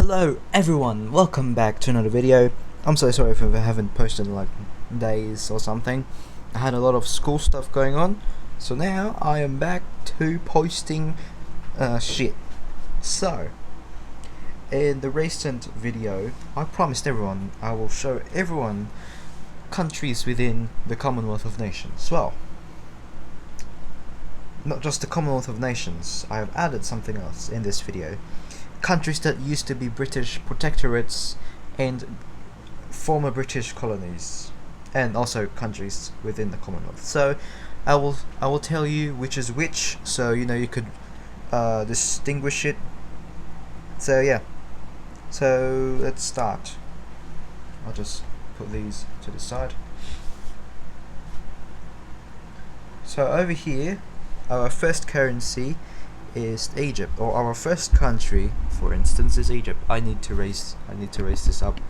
Hello everyone, welcome back to another video. I'm so sorry if I haven't posted in like days or something. I had a lot of school stuff going on, so now I am back to posting shit. So, in the recent video, I promised everyone I will show everyone countries within the Commonwealth of Nations. Well, not just the Commonwealth of Nations, I have added something else in this video. Countries that used to be British protectorates and former British colonies, and also countries within the Commonwealth. So I will tell you which is which, so you could distinguish it. So yeah, so let's start. I'll just put these to the side. So over here, our first currency is Egypt, or our first country, for instance, is Egypt. I need to raise this up.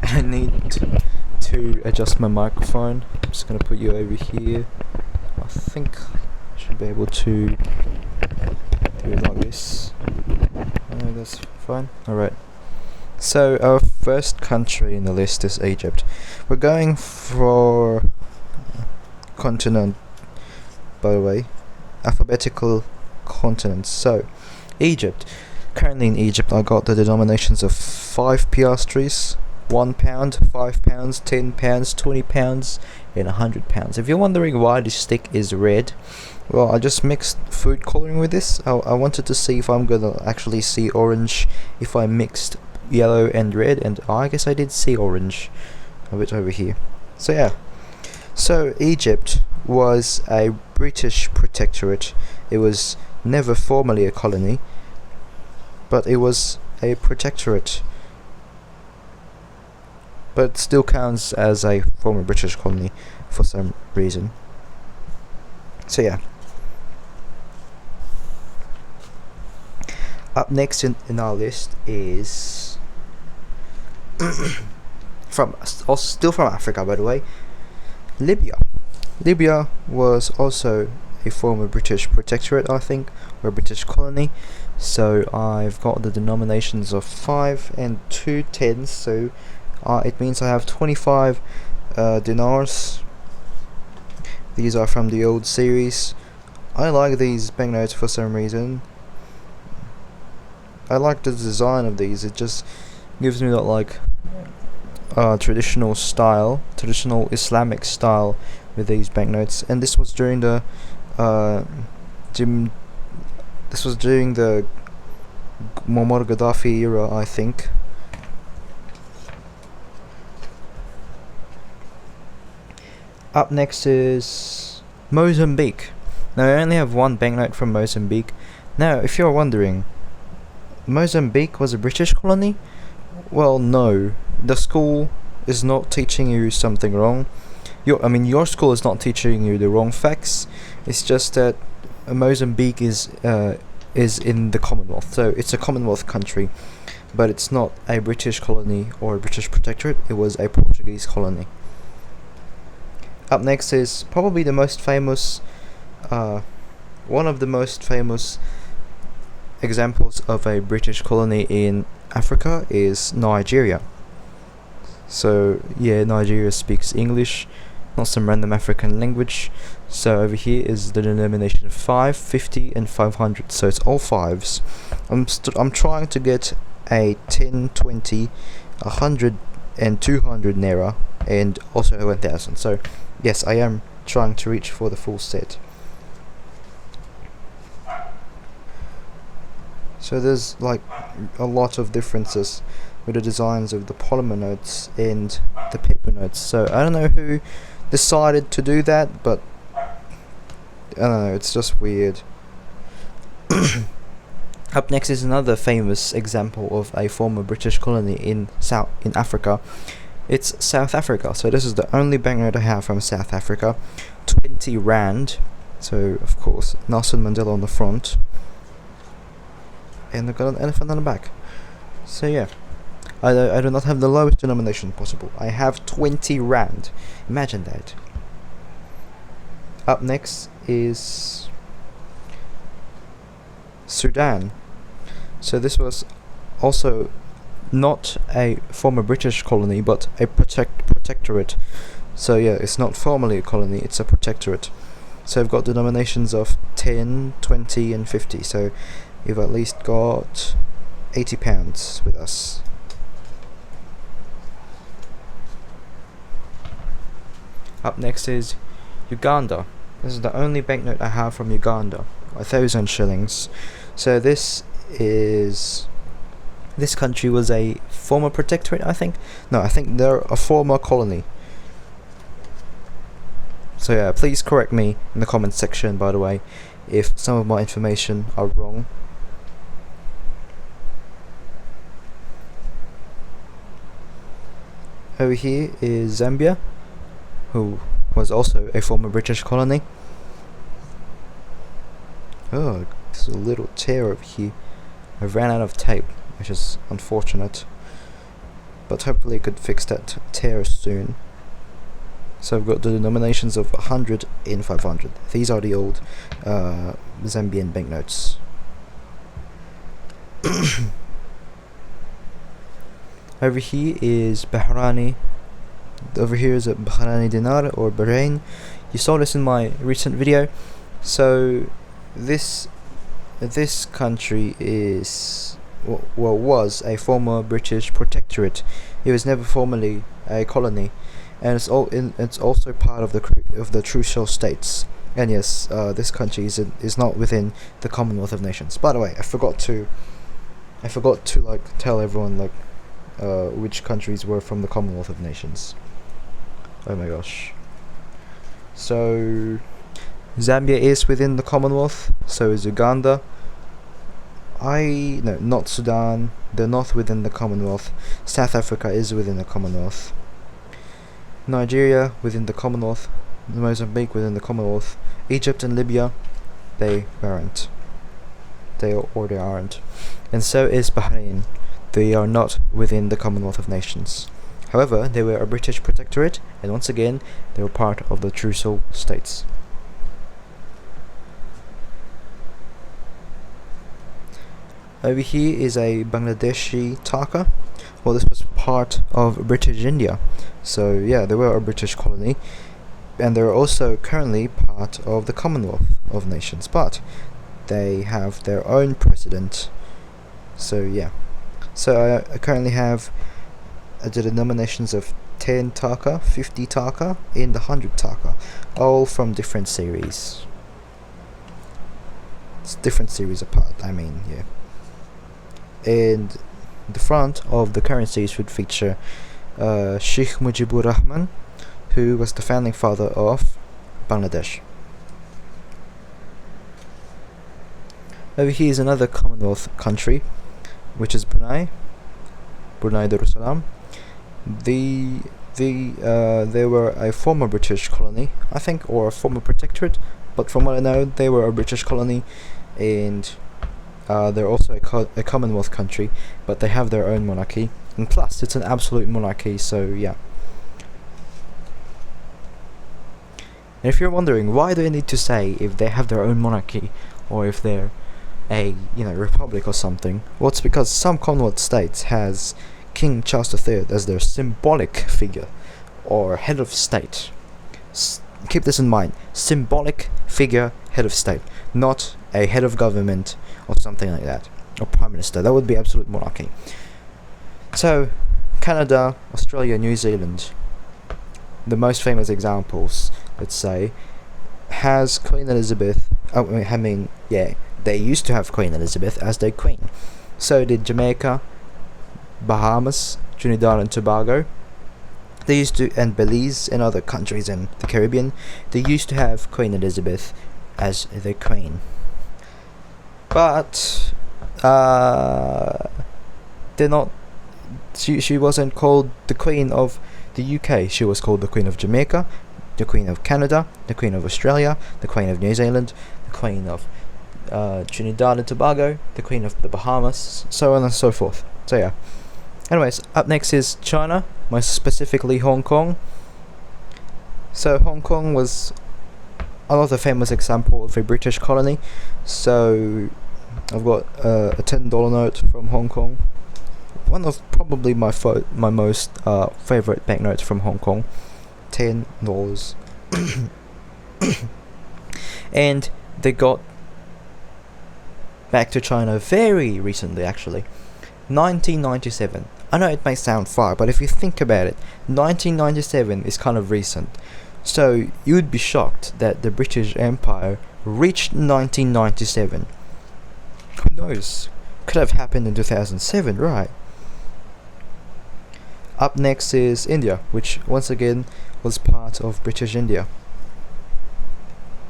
I need to adjust my microphone. I'm just gonna put you over here. I think I should be able to do it like this. That's fine. Alright. So our first country in the list is Egypt. We're going for continent, by the way, alphabetical continents. So Egypt, currently in Egypt I got the denominations of 5 piastres, £1, £5, £10, £20 and £100. If you're wondering why this stick is red, well, I just mixed food coloring with this. I wanted to see if I'm gonna actually see orange if I mixed yellow and red, and I guess I did see orange a bit over here. So yeah, so Egypt was a British protectorate. It was never formally a colony, but it was a protectorate, but it still counts as a former British colony for some reason. So yeah, up next in our list is still from Africa, by the way, Libya. Libya was also a former British protectorate, I think, or a British colony. So I've got the denominations of 5 and 2 tens, so it means I have 25 dinars. These are from the old series. I like these banknotes for some reason. I like the design of these. It just gives me that like traditional Islamic style with these banknotes. And this was during the Muammar Gaddafi era, I think. Up next is Mozambique. Now I only have one banknote from Mozambique. Now if you're wondering, Mozambique was a British colony? Well, no. The school is not teaching you something wrong. Your school is not teaching you the wrong facts. It's just that Mozambique is in the Commonwealth, so it's a Commonwealth country, but it's not a British colony or a British protectorate. It was a Portuguese colony. Up next is probably the most famous, one of the most famous examples of a British colony in Africa is Nigeria. So yeah, Nigeria speaks English, not some random African language. So over here is the denomination of 5, 50 and 500, so it's all 5s. I'm trying to get a 10, 20, 100 and 200 naira, and also a 1000. So yes, I am trying to reach for the full set. So there's like a lot of differences with the designs of the polymer notes and the paper notes. So I don't know who decided to do that, but I don't know, it's just weird. Up next is another famous example of a former British colony in Africa. It's South Africa. So this is the only banknote I have from South Africa. 20 rand. So of course Nelson Mandela on the front, and I've got an elephant on the back. So yeah, I do not have the lowest denomination possible. I have 20 rand. Imagine that. Up next is Sudan. So this was also not a former British colony, but a protectorate. So yeah, it's not formally a colony, it's a protectorate. So we've got denominations of 10, 20 and 50. So you've at least got £80 with us. Up next is Uganda. This is the only banknote I have from Uganda, 1,000 shillings. So this country was a former protectorate, I think. No, I think they're a former colony. So yeah, please correct me in the comment section, by the way, if some of my information are wrong. Over here is Zambia, who was also a former British colony. Oh, there's a little tear over here. I ran out of tape, which is unfortunate, but hopefully I could fix that tear soon. So I've got the denominations of 100 and 500. These are the old Zambian banknotes. Over here is Bahraini. Over here is a Bahraini dinar or Bahrain. You saw this in my recent video. So this country is was a former British protectorate. It was never formally a colony, and it's also part of the Crucial States. And yes, this country is not within the Commonwealth of Nations. By the way, I forgot to like tell everyone like which countries were from the Commonwealth of Nations. Oh my gosh. So Zambia is within the Commonwealth, so is Uganda. No, not Sudan. They're not within the Commonwealth. South Africa is within the Commonwealth. Nigeria within the Commonwealth. Mozambique within the Commonwealth. Egypt and Libya, they aren't. They aren't. And so is Bahrain. They are not within the Commonwealth of Nations. However, they were a British protectorate, and once again, they were part of the Crucial States. Over here is a Bangladeshi taka. Well, this was part of British India. So yeah, they were a British colony, and they're also currently part of the Commonwealth of Nations, but they have their own president. So yeah. So I currently have the denominations of 10 taka, 50 taka, and 100 taka, all from different series. It's different series apart, I mean, yeah. And the front of the currencies would feature Sheikh Mujibur Rahman, who was the founding father of Bangladesh. Over here is another Commonwealth country, which is Brunei Darussalam. They were a former British colony, I think, or a former protectorate, but from what I know, they were a British colony, and they're also a Commonwealth country, but they have their own monarchy, and plus it's an absolute monarchy, so yeah. And if you're wondering, why do they need to say if they have their own monarchy, or if they're a republic or something? Well, it's because some Commonwealth states has King Charles III as their symbolic figure or head of state. Keep this in mind: symbolic figure, head of state, not a head of government or something like that, or prime minister. That would be absolute monarchy. So Canada, Australia, New Zealand, the most famous examples, let's say, has Queen Elizabeth. They used to have Queen Elizabeth as their queen. So did Jamaica, Bahamas, Trinidad and Tobago. They used to, and Belize and other countries in the Caribbean, they used to have Queen Elizabeth as their queen. But they're not. She wasn't called the Queen of the UK. She was called the Queen of Jamaica, the Queen of Canada, the Queen of Australia, the Queen of New Zealand, the Queen of Trinidad and Tobago, the Queen of the Bahamas, so on and so forth. So yeah. Anyways, up next is China, more specifically Hong Kong. So Hong Kong was another famous example of a British colony. So I've got a $10 note from Hong Kong. one of probably my most favorite banknotes from Hong Kong, $10. And they got back to China very recently, actually. 1997. I know it may sound far, but if you think about it, 1997 is kind of recent. So you would be shocked that the British Empire reached 1997. Who knows? Could have happened in 2007, right? Up next is India, which once again was part of British India.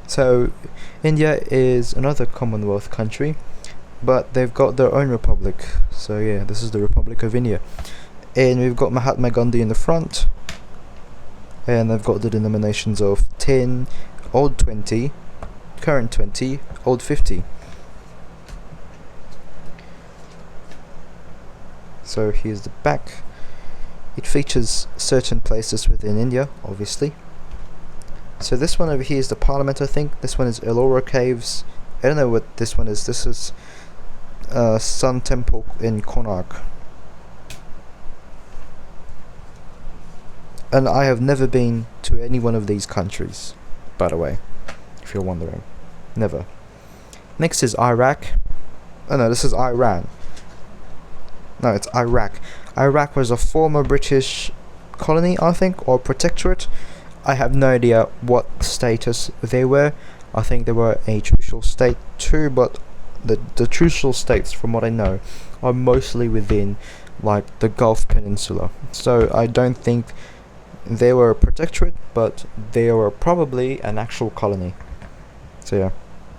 So India is another Commonwealth country, but they've got their own republic. So yeah, this is the Republic of India. And we've got Mahatma Gandhi in the front. And they've got the denominations of 10, old 20, current 20, old 50. So here's the back. It features certain places within India, obviously. So this one over here is the Parliament, I think. This one is Ellora Caves. I don't know what this one is. This is Sun Temple in Konark. And I have never been to any one of these countries, by the way, if you're wondering. Never. Next is Iraq. Oh no, this is Iran. No, it's Iraq. Iraq was a former British colony, I think, or protectorate. I have no idea what status they were. I think they were a trucial state too, but the trucial states, from what I know, are mostly within like the Gulf Peninsula. So I don't think they were a protectorate, but they were probably an actual colony. So yeah,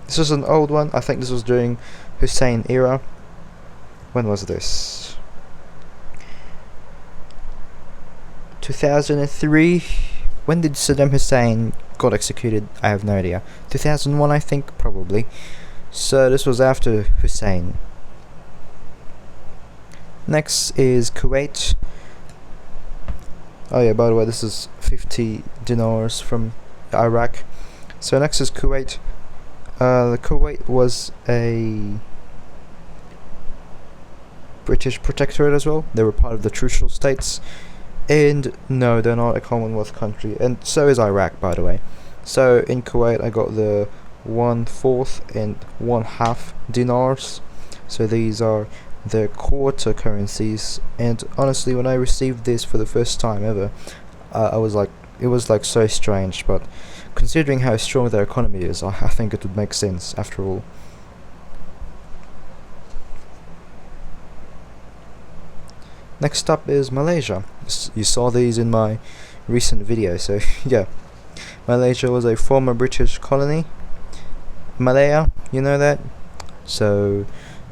this is an old one. I think this was during Hussein era. When was this? 2003. When did Saddam Hussein got executed? I have no idea. 2001, I think, probably. So this was after Hussein. Next is Kuwait. Oh yeah, by the way, this is 50 dinars from Iraq. So next is Kuwait. The Kuwait was a British protectorate as well. They were part of the trucial states. And no, they're not a Commonwealth country. And so is Iraq, by the way. So in Kuwait, I got the 1/4 and 1/2 dinars. So these are their quarter currencies. And honestly, when I received this for the first time ever, I was like, it was like so strange. But considering how strong their economy is, I think it would make sense after all. Next up is Malaysia. You saw these in my recent video, so yeah. Malaysia was a former British colony. Malaya, you know that? So,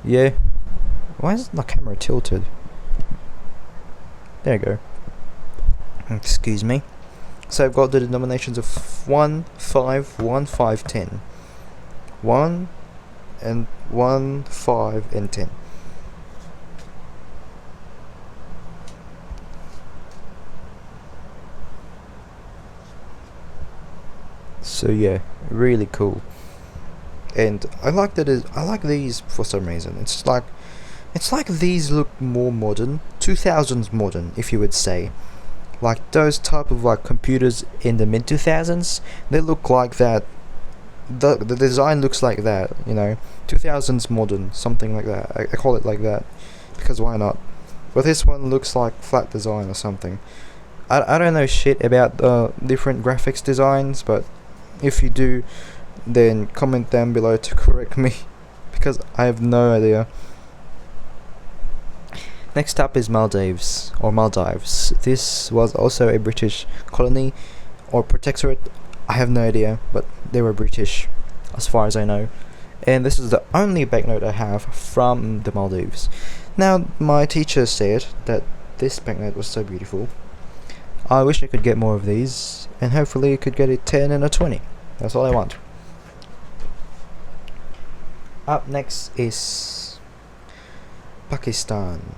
yeah. Why is my camera tilted? There you go. Excuse me. So I've got the denominations of 1, 5, 1, 5, 10. 1 and 1, 5 and 10. So yeah, really cool. And I like these for some reason. It's like these look more modern, 2000s modern, if you would say. Like those type of like computers in the mid 2000s, they look like that. The design looks like that, you know, 2000s modern, something like that. I call it like that because why not? But this one looks like flat design or something. I don't know shit about different graphics designs, but if you do, then comment down below to correct me because I have no idea. Next up is Maldives, or Maldives. This was also a British colony or protectorate. I have no idea, but they were British as far as I know. And this is the only banknote I have from the Maldives. Now, my teacher said that this banknote was so beautiful. I wish I could get more of these, and hopefully I could get a 10 and a 20. That's all I want. Up next is Pakistan.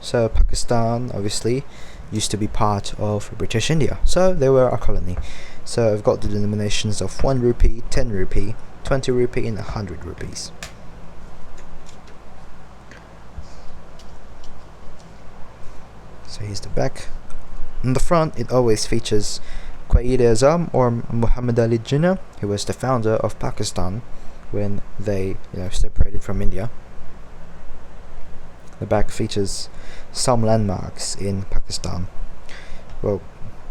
So Pakistan obviously used to be part of British India, so they were a colony. So I've got the denominations of 1 rupee, 10 rupee, 20 rupee and 100 rupees. So here's the back. On the front, it always features Quaid-e-Azam or Muhammad Ali Jinnah, who was the founder of Pakistan when they, separated from India. The back features some landmarks in Pakistan. Well,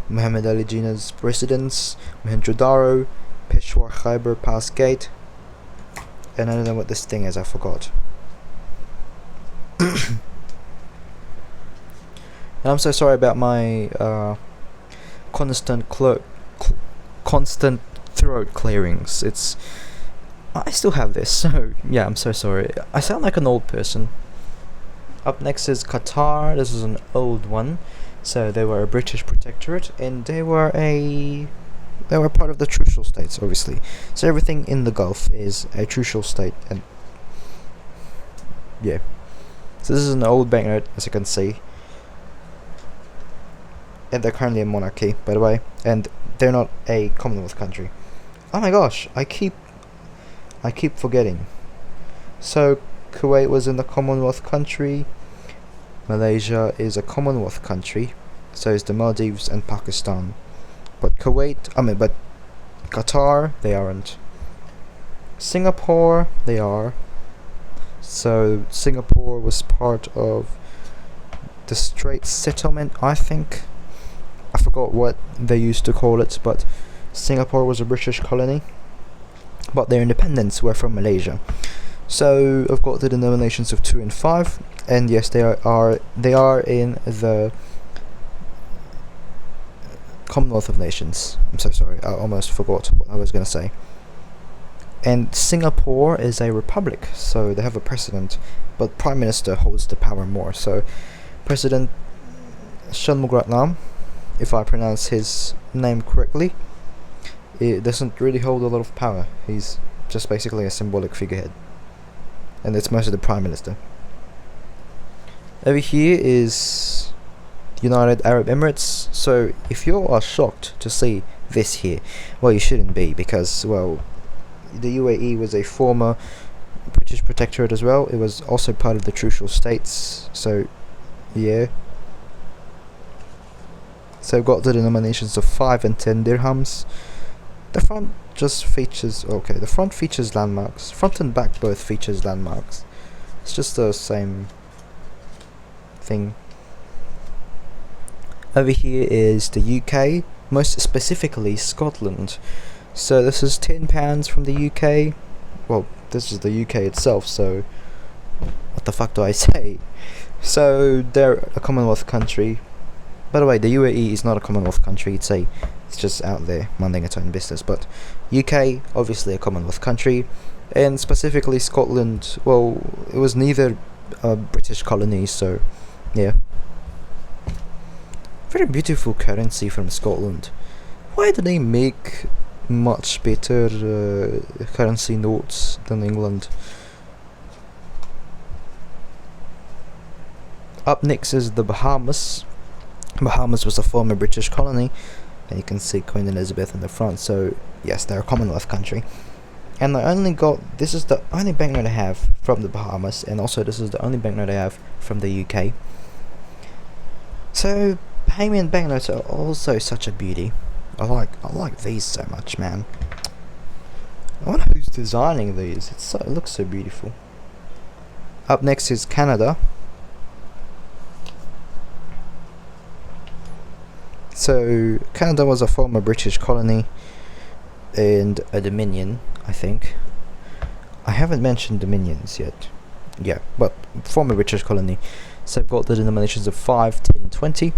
Muhammad Ali Jinnah's residence, Mohenjo-daro, Peshawar Khyber Pass Gate, and I don't know what this thing is, I forgot. And I'm so sorry about my constant throat clearings. I still have this, so yeah, I'm so sorry. I sound like an old person. Up next is Qatar. This is an old one. So they were a British protectorate, and they were part of the trucial states, obviously. So everything in the Gulf is a trucial state, and yeah. So this is an old banknote, as you can see. And they're currently a monarchy, by the way, and they're not a Commonwealth country. Oh my gosh, I keep forgetting. So Kuwait was in the Commonwealth country. Malaysia is a Commonwealth country. So is the Maldives and Pakistan. But Qatar, they aren't. Singapore, they are. So Singapore was part of the Straits Settlement, I think. I forgot what they used to call it, but Singapore was a British colony. But their independents were from Malaysia. So I've got the denominations of 2 and 5, and yes, they are in the Commonwealth of Nations. I'm so sorry, I almost forgot what I was going to say. And Singapore is a republic, so they have a president, but Prime Minister holds the power more. So President Shanmugaratnam, if I pronounce his name correctly, it doesn't really hold a lot of power. He's just basically a symbolic figurehead, and it's mostly the Prime Minister. Over here is United Arab Emirates. So if you are shocked to see this here, well, you shouldn't be, because, well, the UAE was a former British protectorate as well. It was also part of the trucial states, so yeah. So I've got the denominations of 5 and 10 dirhams. The front just features, the front features landmarks. Front and back both features landmarks. It's just the same thing. Over here is the UK, most specifically Scotland. So this is £10 from the UK. Well, this is the UK itself, so what the fuck do I say? So they're a Commonwealth country. By the way, the UAE is not a Commonwealth country. It's just out there minding its own business. But UK, obviously a Commonwealth country, and specifically Scotland. Well, it was neither a British colony, so yeah. Very beautiful currency from Scotland. Why do they make much better currency notes than England? Up next is the Bahamas. Bahamas was a former British colony, and you can see Queen Elizabeth in the front. So yes, they're a Commonwealth country, and this is the only banknote I have from the Bahamas, and also this is the only banknote I have from the UK. So Bahamian banknotes are also such a beauty. I like these so much, man. I wonder who's designing these. It looks so beautiful. Up next is Canada. So Canada was a former British colony and a dominion, I think. I haven't mentioned dominions yet. Yeah, but former British colony. So I've got the denominations of 5, 10 and 20.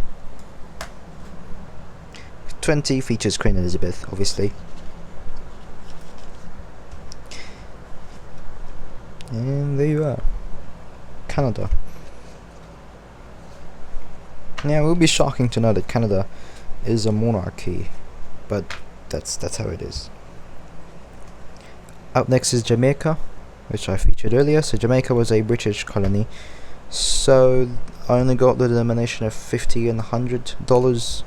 20 features Queen Elizabeth, obviously. And there you are. Canada. Now, it will be shocking to know that Canada is a monarchy, but that's how it is. Up next is Jamaica, which I featured earlier. So Jamaica was a British colony. So I only got the denomination of $50 and $100,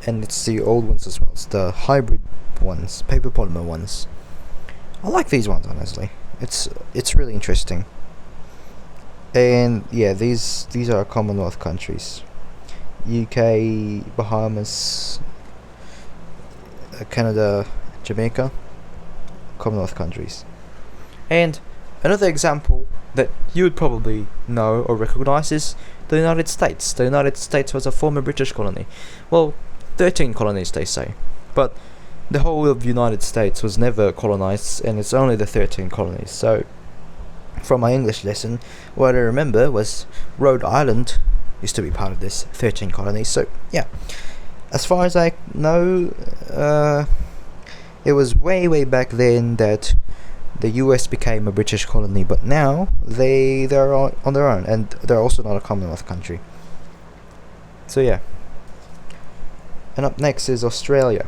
and it's the old ones as well. It's the hybrid ones, paper polymer ones. I like these ones, honestly. It's really interesting. And yeah, these are Commonwealth countries. UK, Bahamas, Canada, Jamaica, Commonwealth countries. And another example that you would probably know or recognize is the United States. The United States was a former British colony. Well, 13 colonies they say, but the whole of the United States was never colonized, and it's only the 13 colonies. So from my English lesson, what I remember was Rhode Island used to be part of this 13 colonies. So yeah, as far as I know, it was way back then that the US became a British colony, but now they're on their own, and they're also not a Commonwealth country. So yeah. And up next is Australia.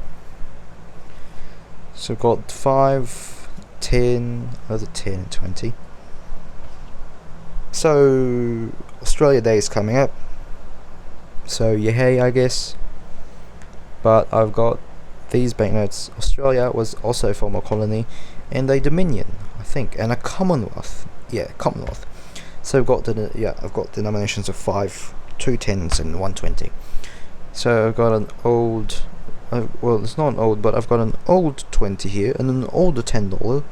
So we've got 5, 10, another 10 and 20. So Australia Day is coming up. So yay, I guess. But I've got these banknotes. Australia was also a former colony and a dominion, I think, and a Commonwealth. Yeah, Commonwealth. So I've got denominations of 5, 2 10s and 120. So I've got an old, well, it's not an old, but I've got an old 20 here and an older $10,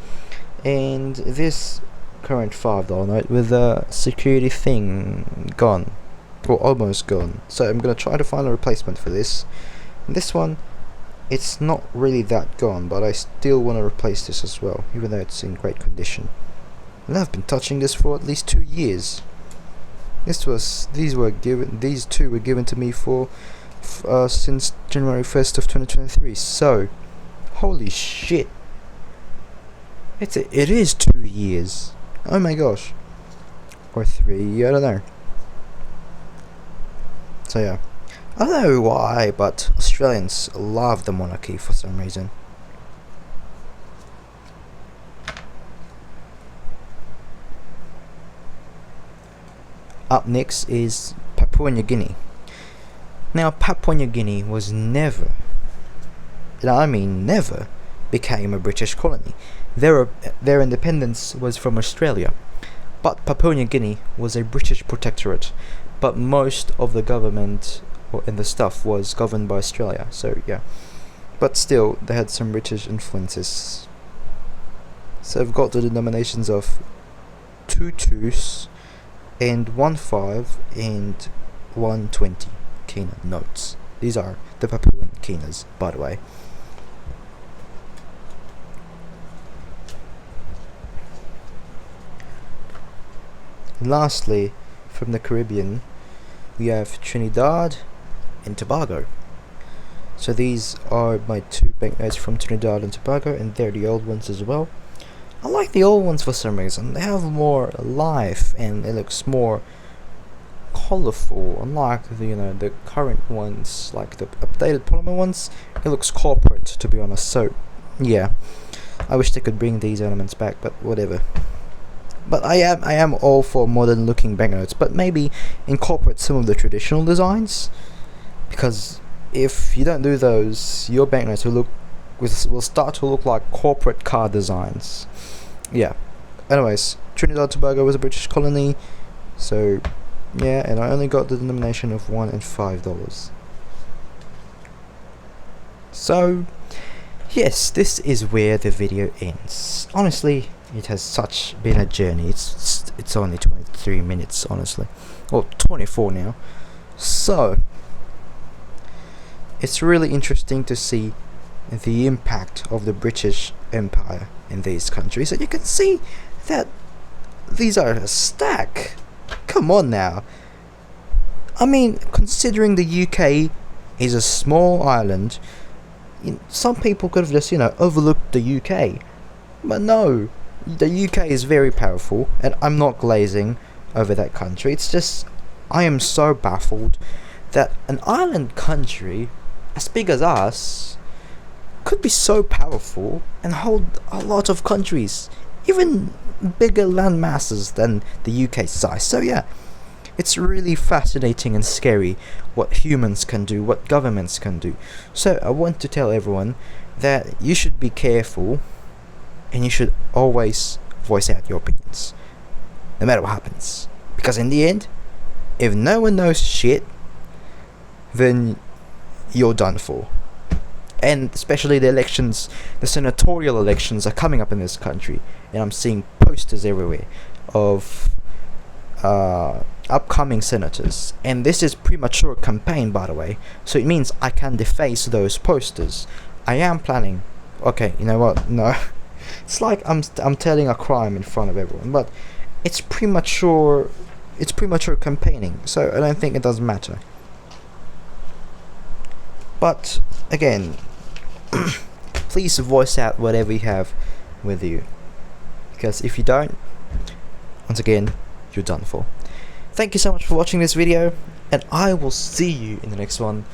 and this current $5 note with a security thing gone, or almost gone. So I'm gonna try to find a replacement for this. And this one, it's not really that gone, but I still want to replace this as well, even though it's in great condition. And I've been touching this for at least 2 years. These two were given to me since January 1st of 2023. So, holy shit! It is 2 years. Oh my gosh, or 3. I don't know. So yeah. I don't know why, but Australians love the monarchy for some reason. Up next is Papua New Guinea. Now, Papua New Guinea was never, and I mean never, became a British colony. Their independence was from Australia, but Papua New Guinea was a British protectorate, but most of the government and the stuff was governed by Australia, so yeah. But still, they had some British influences. So I've got the denominations of 2 2s and 1 5 and 120 kina notes. These are the Papuan kinas, by the way. Lastly, from the Caribbean, we have Trinidad and Tobago. So these are my 2 banknotes from Trinidad and Tobago, and they're the old ones as well. I like the old ones for some reason. They have more life and it looks more colorful, unlike the current ones, like the updated polymer ones. It looks corporate, to be honest. So yeah, I wish they could bring these elements back, but whatever. But I am all for modern looking banknotes, but maybe incorporate some of the traditional designs, because if you don't do those, your banknotes will start to look like corporate car designs. Yeah. Anyways, Trinidad and Tobago was a British colony, so yeah, and I only got the denomination of $1 and $5. So yes, this is where the video ends. Honestly, it has been a journey. It's only 23 minutes, honestly. Well, 24 now. So it's really interesting to see the impact of the British Empire in these countries, and you can see that these are a stack. Come on now. I mean, considering the UK is a small island, some people could have just overlooked the UK, but no, the UK is very powerful, and I'm not glazing over that country. It's just, I am so baffled that an island country as big as us could be so powerful and hold a lot of countries, even bigger land masses than the UK size. So yeah, it's really fascinating and scary what humans can do, what governments can do. So I want to tell everyone that you should be careful, and you should always voice out your opinions, no matter what happens. Because in the end, if no one knows shit, then you're done for. And especially the elections, the senatorial elections are coming up in this country, and I'm seeing posters everywhere of upcoming senators, and this is premature campaign, by the way, so it means I can deface those posters. I am planning. Okay, you know what? No, it's like I'm telling a crime in front of everyone, but it's premature. It's premature campaigning, so I don't think it does matter. But again, please voice out whatever you have with you, because if you don't, once again, you're done for. Thank you so much for watching this video, and I will see you in the next one.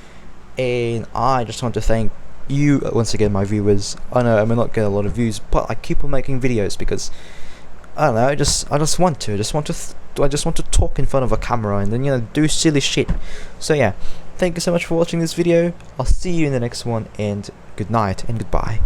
And I just want to thank you once again, my viewers. I know I may not get a lot of views, but I keep on making videos because I don't know. I just want to talk in front of a camera and then, you know, do silly shit. So yeah, thank you so much for watching this video. I'll see you in the next one, and good night and goodbye.